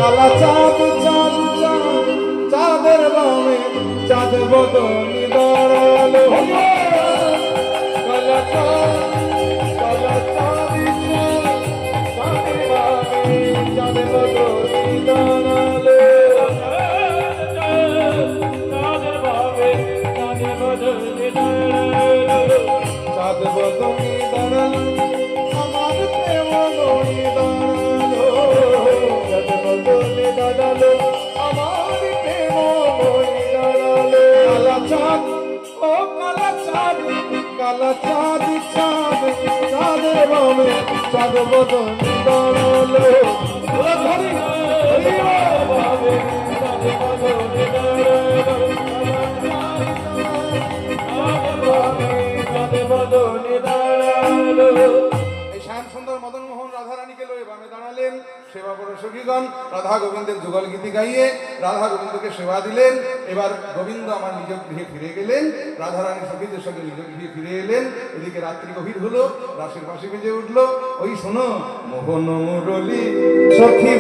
কালা চাঁদ চাঁদ চাঁদ চাঁদের বামে চাঁদ বদনি দাঁড়ালো কালা চাঁদ কালা চাঁদ চাঁদের বামে চাঁদ বদনি দাঁড়ালো চাঁদ বদনি দাঁড়ালো আমার প্রেম বদনি দাঁড়ালো চাঁদ বদনি দাঁড়ালো আমার প্রেম বদনি দাঁড়ালো কালা চাঁদ ও কালা চাঁদ কালা চাঁদ চাঁদ চাঁদের বামে চাঁদ বদনি দাঁড়ালো ধরি ধরি বাবা চাঁদ বদনি দাঁড়ালো এই শ্যাম সুন্দর মদন মোহন রাধা রানীকে লয়ে বামে দাঁড়ালেন সেবা বড় সখীগণ রাধা গোবিন্দের যুগল গীতি গাইয়ে রাধা গোবিন্দকে সেবা দিলেন এবার গোবিন্দ আমার নিজ গৃহে ফিরে গেলেন রাধা রানী সখীদের সঙ্গে নিজ গৃহে ফিরে এলেন এদিকে রাত্রি গভীর হলো রাসের পাশে বেজে উঠলো ওই শোনো মোহন মুরলী সখী